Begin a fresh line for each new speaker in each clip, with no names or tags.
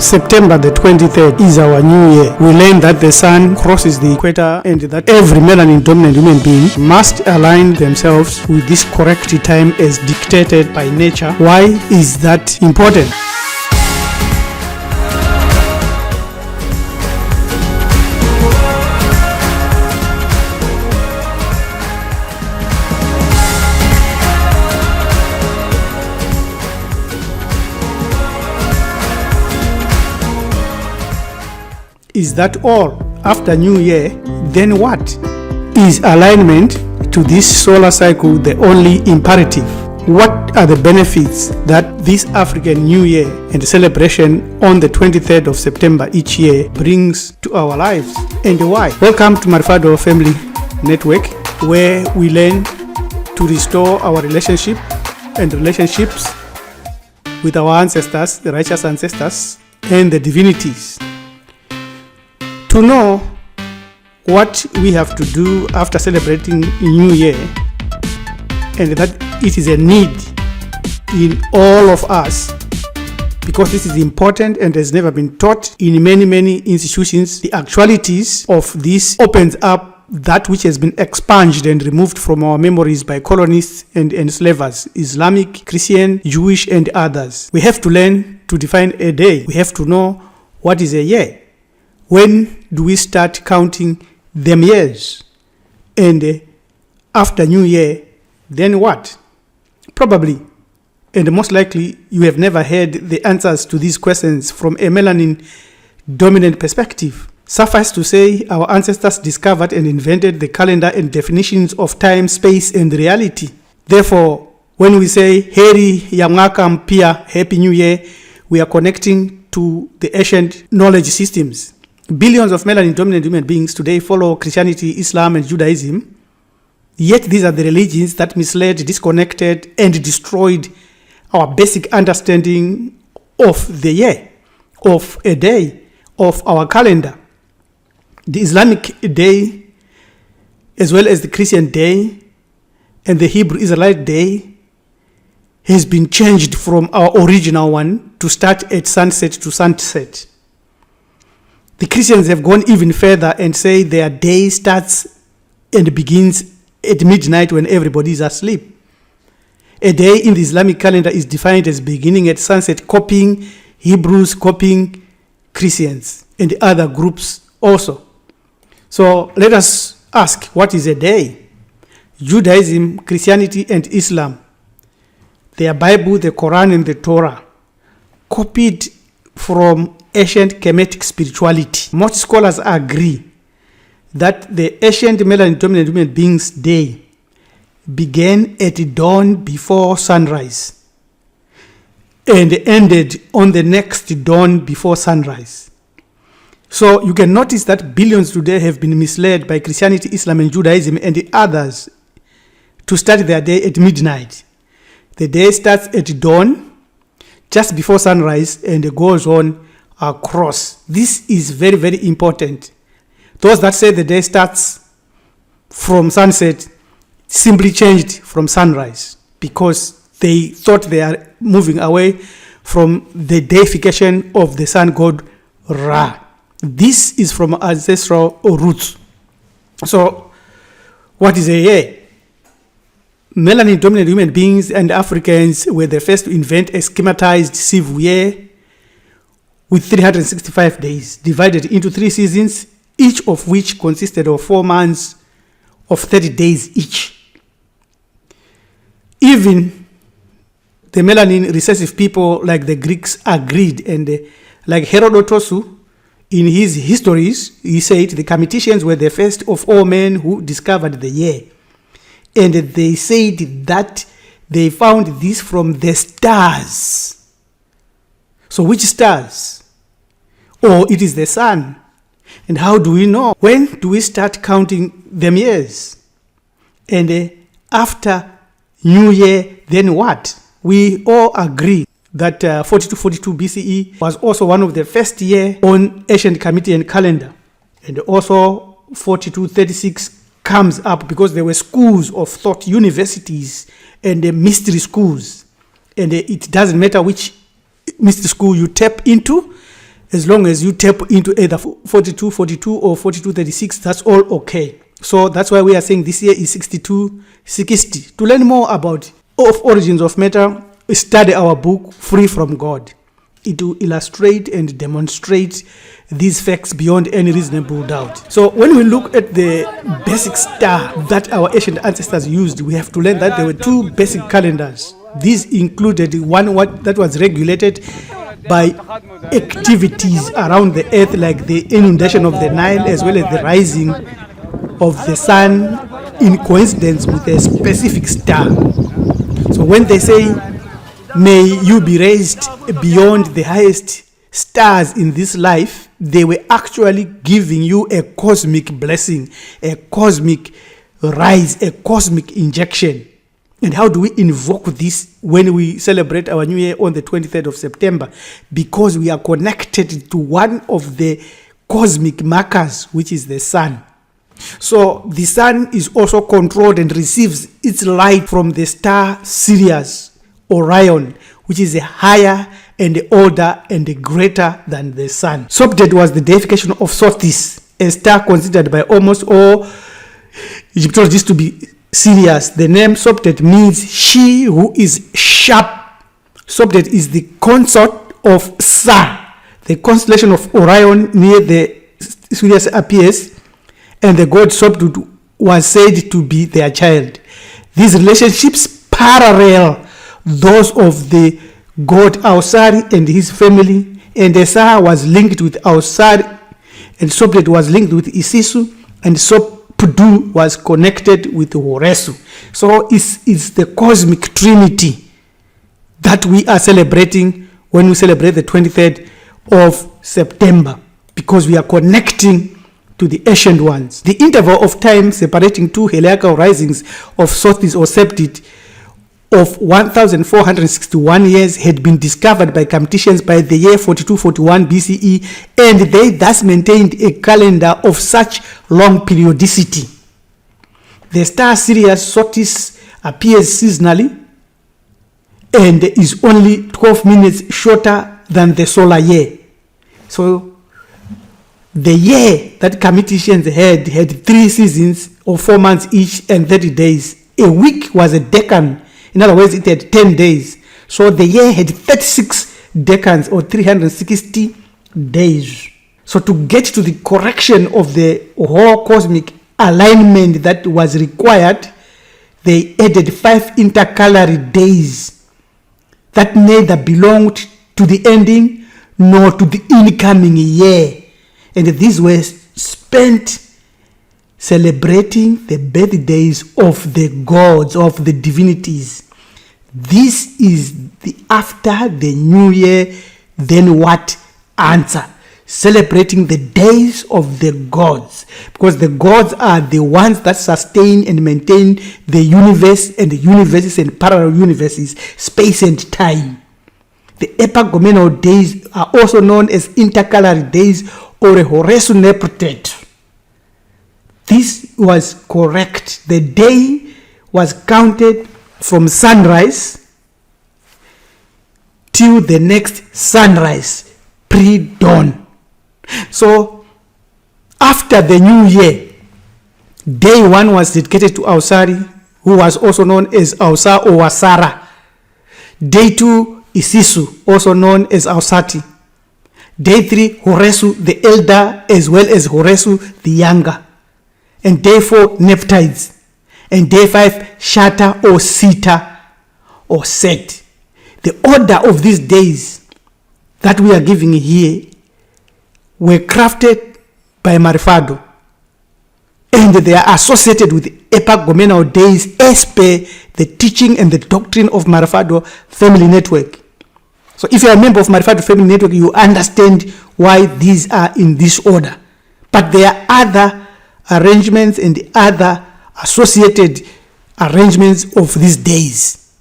September the 23rd is our new year. We learn that the sun crosses the equator and that every melanin dominant human being must align themselves with this correct time as dictated by nature. Why is that important? Is that all? After New Year, then what? Is alignment to this solar cycle the only imperative? What are the benefits that this African New Year and celebration on the 23rd of September each year brings to our lives, and why? Welcome to Marifado Family Network, where we learn to restore our relationship and relationships with our ancestors, the righteous ancestors, and the divinities. To know what we have to do after celebrating New Year, and that it is a need in all of us, because this is important and has never been taught in many institutions. The actualities of this opens up that which has been expunged and removed from our memories by colonists and enslavers, Islamic, Christian, Jewish, and others. We have to learn to define a day. We have to know what is a year. When do we start counting them years? And after New Year, then what? Probably, and most likely, you have never heard the answers to these questions from a melanin-dominant perspective. Suffice to say, our ancestors discovered and invented the calendar and definitions of time, space, and reality. Therefore, when we say, Heri ya mwaka mpya, Happy New Year, we are connecting to the ancient knowledge systems. Billions of melanin-dominant human beings today follow Christianity, Islam, and Judaism. Yet these are the religions that misled, disconnected, and destroyed our basic understanding of the year, of a day, of our calendar. The Islamic day, as well as the Christian day, and the Hebrew Israelite day, has been changed from our original one to start at sunset to sunset. The Christians have gone even further and say their day starts and begins at midnight when everybody is asleep. A day in the Islamic calendar is defined as beginning at sunset, copying Hebrews, copying Christians, and other groups also. So let us ask, what is a day? Judaism, Christianity, and Islam, their Bible, the Quran, and the Torah, copied from ancient Kemetic spirituality. Most scholars agree that the ancient melanin-dominant human beings' day began at dawn before sunrise and ended on the next dawn before sunrise. So you can notice that billions today have been misled by Christianity, Islam, and Judaism and the others to start their day at midnight. The day starts at dawn, just before sunrise, and goes on across. This is very important. Those that say the day starts from sunset simply changed from sunrise because they thought they are moving away from the deification of the sun god Ra. This is from ancestral roots. So, what is a year? Melanin-dominant human beings and Africans were the first to invent a schematized civil year with 365 days, divided into 3 seasons, each of which consisted of 4 months of 30 days each. Even the melanin recessive people like the Greeks agreed, and like Herodotus, in his histories, he said the Comitians were the first of all men who discovered the year. And they said that they found this from the stars. So which stars? Or it is the sun. And how do we know? When do we start counting them years? And after New Year, then what? We all agree that 4242 BCE was also one of the first year on ancient Comitian calendar. And also 4236 comes up because there were schools of thought, universities, and mystery schools. And it doesn't matter which mystery school you tap into, As long as you tap into either 4242 or 4236, that's all okay. So that's why we are saying this year is 6260. To learn more about origins of matter, study our book, Free from God. It will illustrate and demonstrate these facts beyond any reasonable doubt. So when we look at the basic star that our ancient ancestors used, we have to learn that there were two basic calendars. These included one that was regulated by activities around the earth, like the inundation of the Nile, as well as the rising of the sun in coincidence with a specific star. So when they say, may you be raised beyond the highest stars in this life, they were actually giving you a cosmic blessing, a cosmic rise, a cosmic injection. And how do we invoke this when we celebrate our new year on the 23rd of September? Because we are connected to one of the cosmic markers, which is the sun. So the sun is also controlled and receives its light from the star Sirius, Orion, which is a higher and older and greater than the sun. Sobdet was the deification of Sothis, a star considered by almost all Egyptologists to be Sirius. The name Sobdet means she who is sharp. Sobdet is the consort of Sun. The constellation of Orion near the Sirius appears, and the god Sobdet was said to be their child. These relationships parallel those of the god Ausari and his family, and Esau was linked with Ausari, and Sobdet was linked with Isisu, and Sopdu was connected with Horesu. So it's the cosmic trinity that we are celebrating when we celebrate the 23rd of September, because we are connecting to the ancient ones. The interval of time separating two heliacal risings of Sothis or Septet of 1,461 years had been discovered by competitions by the year 4241 BCE, and they thus maintained a calendar of such long periodicity. The star Sirius Sothis appears seasonally and is only 12 minutes shorter than the solar year. So the year that competitions had 3 seasons of 4 months each and 30 days. A week was a decan. In other words, it had 10 days. So the year had 36 decans or 360 days. So to get to the correction of the whole cosmic alignment that was required, they added 5 intercalary days that neither belonged to the ending nor to the incoming year. And these were spent celebrating the birthdays of the gods, of the divinities. This is the after the new year, then what answer? Celebrating the days of the gods, because the gods are the ones that sustain and maintain the universe and the universes and parallel universes, space and time. The epagomenal days are also known as intercalary days or a Horesu Neptet. This was correct. The day was counted from sunrise till the next sunrise, pre-dawn. So after the new year, day 1 was dedicated to Ausari, who was also known as Ausa or Wasara. Day 2, Isisu, also known as Ausati. Day 3, Horesu the elder, as well as Horesu the younger. And day 4, Neptides. And day 5, Shata or Sita or Set. The order of these days that we are giving here were crafted by Marifado, and they are associated with epagomenal days as per the teaching and the doctrine of Marifado Family Network. So if you are a member of Marifado Family Network, you understand why these are in this order. But there are other arrangements and other associated arrangements of these days,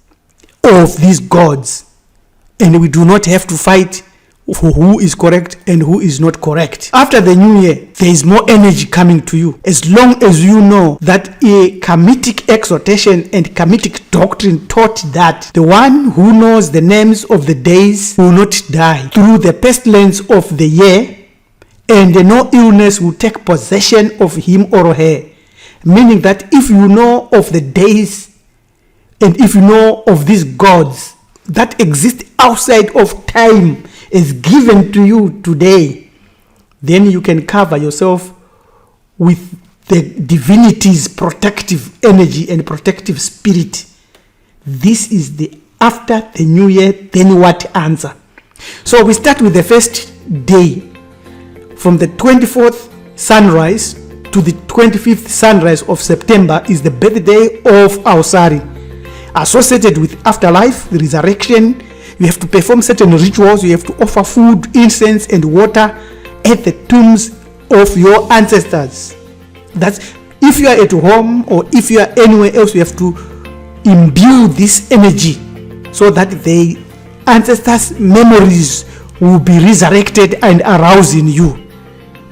of these gods. And we do not have to fight for who is correct and who is not correct. After the new year, there is more energy coming to you. As long as you know that a Kamitic exhortation and Kamitic doctrine taught that the one who knows the names of the days will not die through the pestilence of the year, and no illness will take possession of him or her. Meaning that if you know of the days and if you know of these gods that exist outside of time is given to you today, then you can cover yourself with the divinity's protective energy and protective spirit. This is the after the new year, then what answer. So we start with the first day. From the 24th sunrise to the 25th sunrise of September is the birthday of Ausari, associated with afterlife, the resurrection. You have to perform certain rituals. You have to offer food, incense, and water at the tombs of your ancestors. That's if you are at home or if you are anywhere else, you have to imbue this energy so that the ancestors' memories will be resurrected and aroused in you.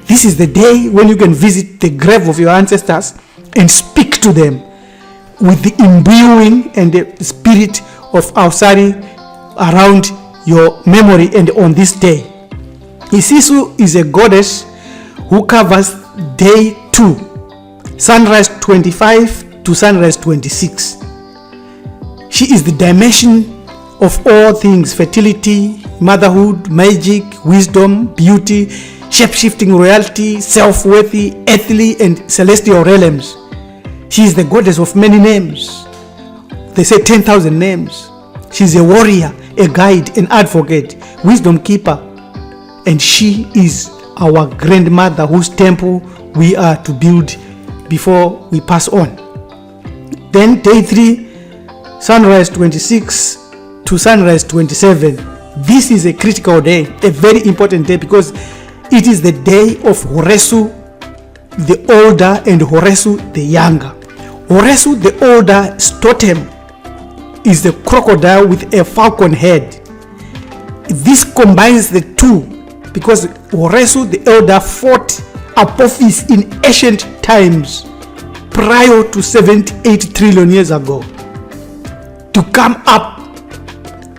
This is the day when you can visit the grave of your ancestors and speak to them with the imbuing and the spirit of Ausari around your memory. And on this day, Isisu is a goddess who covers day 2, sunrise 25 to sunrise 26. She is the dimension of all things: fertility, motherhood, magic, wisdom, beauty, shape-shifting royalty, self-worthy, earthly, and celestial realms. She is the goddess of many names. They say 10,000 names. She is a warrior, a guide, an advocate, wisdom keeper. And she is our grandmother whose temple we are to build before we pass on. Then day 3, sunrise 26 to sunrise 27. This is a critical day, a very important day, because it is the day of Horesu the older and Horesu the younger. Horesu the older's totem is the crocodile with a falcon head. This combines the two because Horesu the elder fought Apophis in ancient times prior to 78 trillion years ago to come up,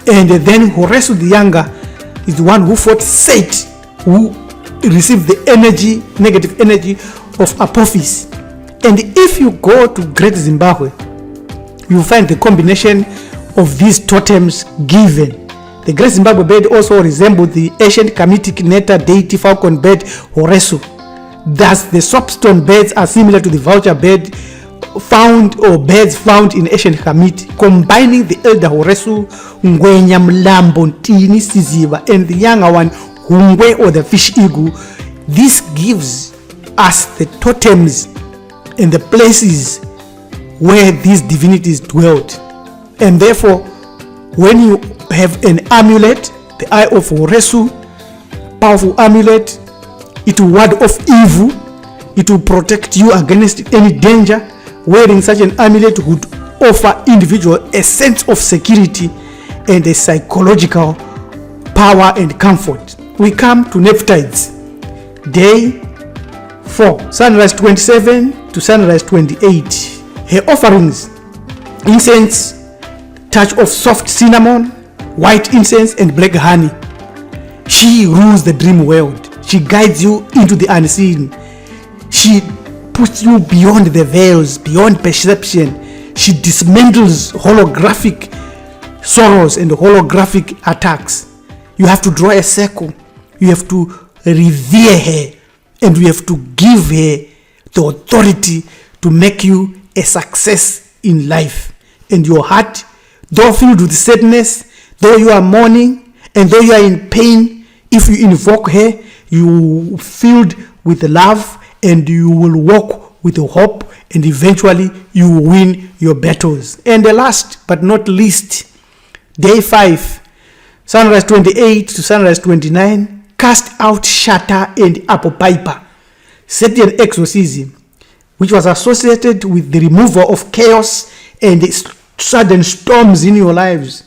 and then Horesu the younger is the one who fought Set, who received the energy, negative energy of Apophis. And if you go to Great Zimbabwe, you find the combination of these totems given. The Great Zimbabwe bird also resembles the ancient Kamitic Neta deity falcon bird Horesu. Thus, the soapstone birds are similar to the vulture bird found or birds found in ancient Kamiti, combining the elder Horesu, Ngwenya Mlambo, Ntini Siziva, and the younger one, Hungwe or the fish eagle. This gives us the totems and the places where these divinities dwelt. And therefore, when you have an amulet, the eye of Horesu, powerful amulet, it will ward off evil, it will protect you against any danger. Wearing such an amulet would offer individual a sense of security and a psychological power and comfort. We come to Nephtides, day 4, sunrise 27 to sunrise 28. Her offerings: incense, touch of soft cinnamon, white incense, and black honey. She rules the dream world. She guides you into the unseen. She puts you beyond the veils, beyond perception. She dismantles holographic sorrows and holographic attacks. You have to draw a circle. You have to revere her, and you have to give her the authority to make you a success in life. And your heart, though filled with sadness, though you are mourning, and though you are in pain, if you invoke her, you filled with love, and you will walk with hope, and eventually you will win your battles. And the last but not least, day 5, sunrise 28 to sunrise 29, cast out Shatter and Apopiper, certain exorcism, which was associated with the removal of chaos and sudden storms in your lives.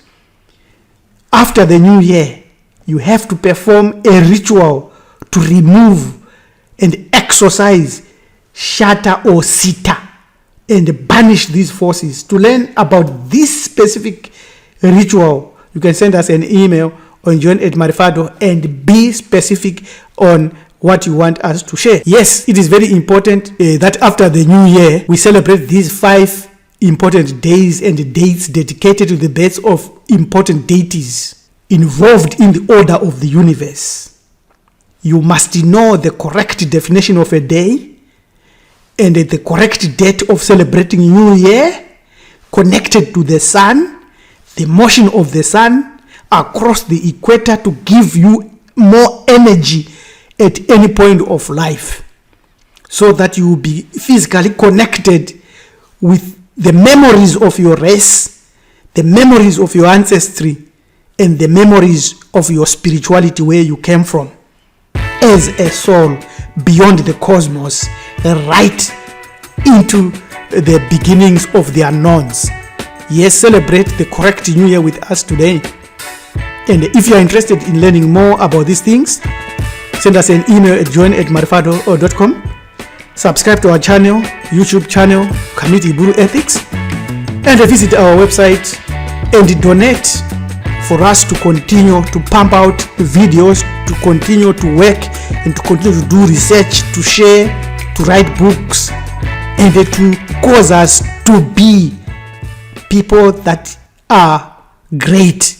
After the new year, You have to perform a ritual to remove and exorcise Shata or Sita and banish these forces. To learn about this specific ritual, you can send us an email on john@marifado and be specific on what you want us to share. Yes, it is very important that after the new year, we celebrate these 5 important days and dates dedicated to the births of important deities involved in the order of the universe. You must know the correct definition of a day and the correct date of celebrating New Year connected to the sun, the motion of the sun across the equator to give you more energy at any point of life, so that you will be physically connected with the memories of your race, the memories of your ancestry, and the memories of your spirituality, where you came from as a soul beyond the cosmos, right into the beginnings of the unknowns. Yes, celebrate the correct New Year with us today. And if you are interested in learning more about these things, send us an email at join@marifado.com. Subscribe to our channel, YouTube channel, Community Buru Ethics, and visit our website and donate for us to continue to pump out videos, to continue to work, and to continue to do research, to share, to write books, and to cause us to be people that are great